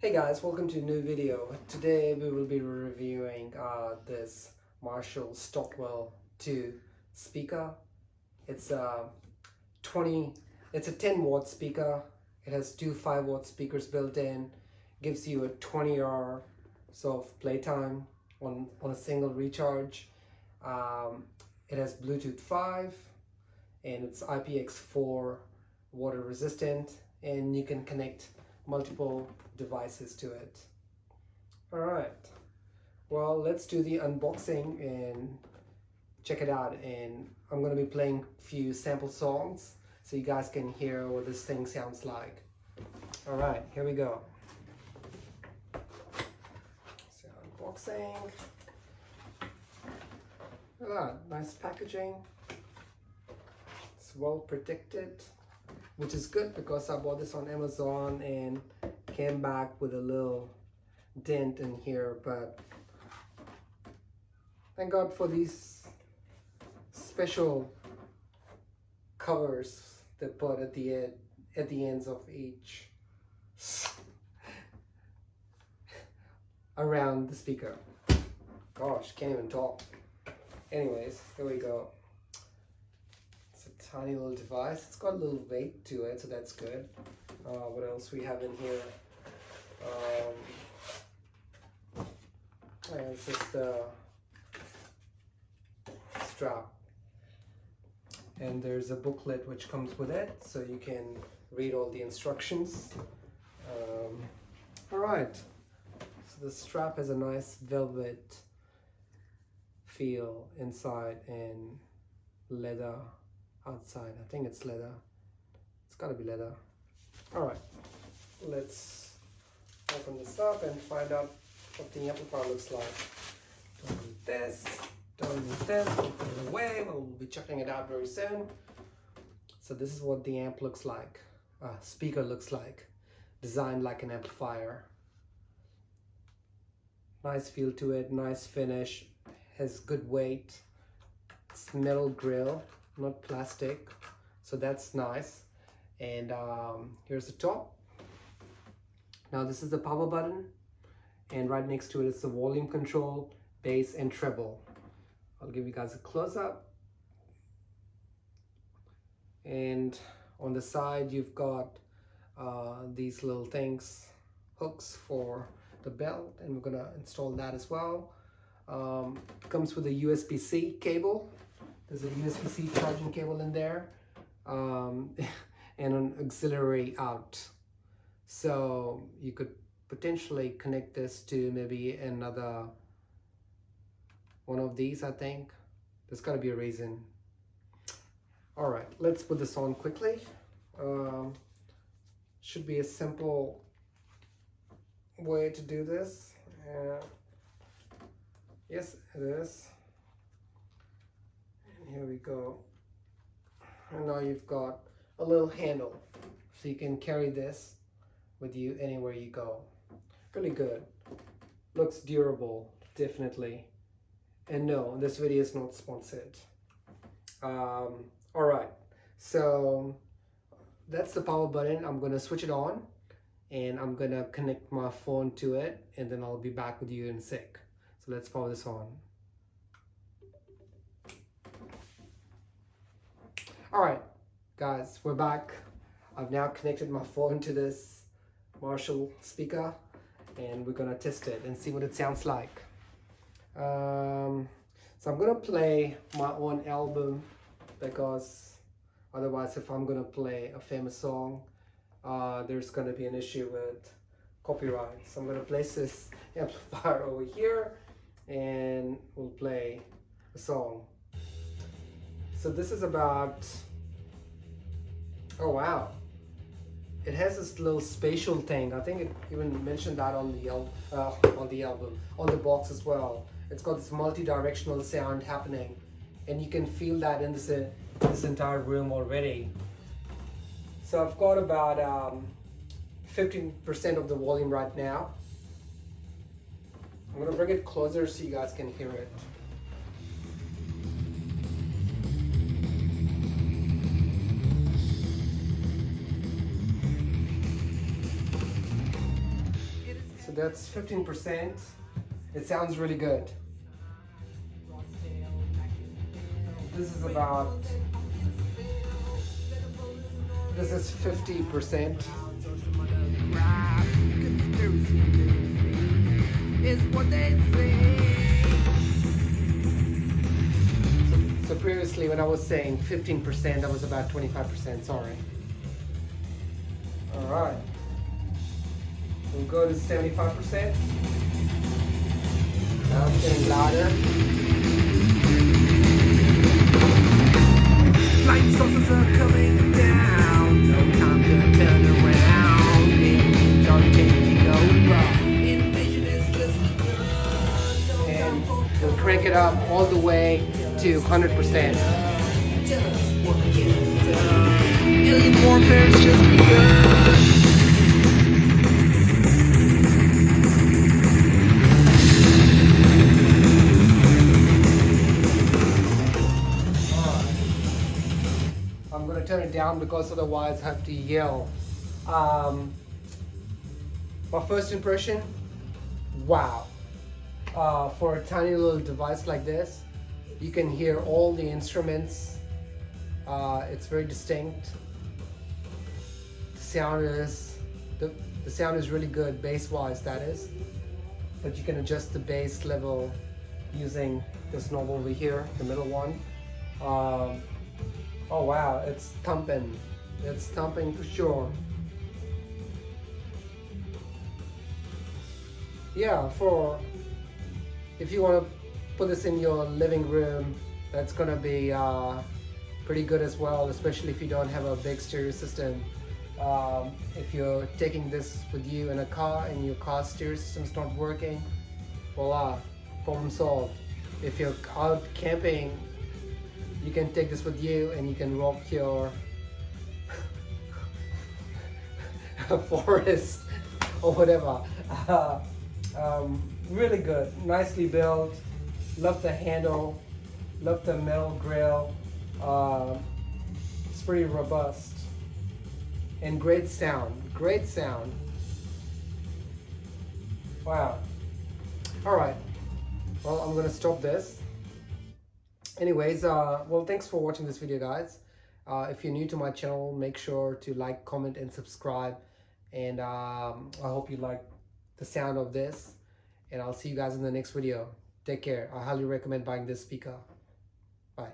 Hey guys, welcome to a new video. Today we will be reviewing this Marshall Stockwell II speaker. It's a 10 watt speaker. It has two 5-watt speakers built in. Gives you a 20 hour of playtime on a single recharge. It has Bluetooth 5 and it's IPX4 water resistant, and you can connect multiple devices to it. All right, well, let's do the unboxing and check it out. And I'm going to be playing a few sample songs so you guys can hear what this thing sounds like. All right, here we go. So unboxing. Look at that, nice packaging. It's well protected, which is good because I bought this on Amazon and came back with a little dent in here, but thank God for these special covers they put at the ends of each around the speaker. Gosh, can't even talk. Anyways, here we go. It's a tiny little device. It's got a little weight to it, so that's good. What else we have in here? It's just the strap, and there's a booklet which comes with it, so you can read all the instructions. All right, so the strap has a nice velvet feel inside and leather outside. I think it's leather. It's got to be leather. All right, let's open this up and find out what the amplifier looks like. Don't need this, don't need this, we'll put it away. We'll be checking it out very soon. So this is what the amp looks like, speaker looks like, designed like an amplifier. Nice feel to it, nice finish, has good weight. It's metal grill, not plastic, so that's nice. And here's the top. Now this is the power button, and right next to it is the volume control, bass and treble. I'll give you guys a close-up. And on the side you've got these little things, hooks for the belt, and we're gonna install that as well. Comes with a USB-C cable. There's a USB-C charging cable in there, and an auxiliary out. So you could potentially connect this to maybe another one of these, I think. There's got to be a reason. All right, let's put this on quickly. Should be a simple way to do this. Yes, it is. And here we go. And now you've got a little handle, so you can carry this with you anywhere you go. Really good. Looks durable, definitely. And no, this video is not sponsored. All right, so that's the power button. I'm gonna switch it on, and I'm gonna connect my phone to it, and then I'll be back with you in a sec. So let's power this on. All right, guys, we're back. I've now connected my phone to this Marshall speaker, and we're gonna test it and see what it sounds like. So I'm gonna play my own album, because otherwise if I'm gonna play a famous song, there's gonna be an issue with copyright. So I'm gonna place this amplifier over here and we'll play a song. So this is about, oh wow, it has this little spatial thing. I think it even mentioned that on the album, on the box as well. It's got this multi-directional sound happening, and you can feel that in this entire room already. So I've got about 15% of the volume right now. I'm gonna bring it closer so you guys can hear it. It So that's 15%. It sounds really good. This is about, this is 50%. It's what they say. So previously when I was saying 15%, that was about 25%, sorry. All right. We'll go to 75%. Now it's getting louder. Flying saucers are coming down. No time to turn around. Engines are taking over. Invasion is just begun. And we'll crank it up all the way to 100%. Tell us what gets done. Alien warfare's just begun. I'm going to turn it down because otherwise I have to yell. My first impression, wow. For a tiny little device like this, you can hear all the instruments. It's very distinct. The sound is really good, bass-wise that is. But you can adjust the bass level using this knob over here, the middle one. Oh wow, it's thumping. It's thumping for sure. Yeah, if you want to put this in your living room, that's gonna be pretty good as well, especially if you don't have a big stereo system. If you're taking this with you in a car and your car stereo system's not working, voila, problem solved. If you're out camping, you can take this with you and you can rock your forest or whatever. Really good, nicely built. Love the handle, love the metal grill. It's pretty robust and great sound. Great sound. Wow. All right. Well, I'm gonna stop this. Anyways, well, thanks for watching this video, guys. If you're new to my channel, make sure to like, comment, and subscribe. And I hope you like the sound of this. And I'll see you guys in the next video. Take care. I highly recommend buying this speaker. Bye.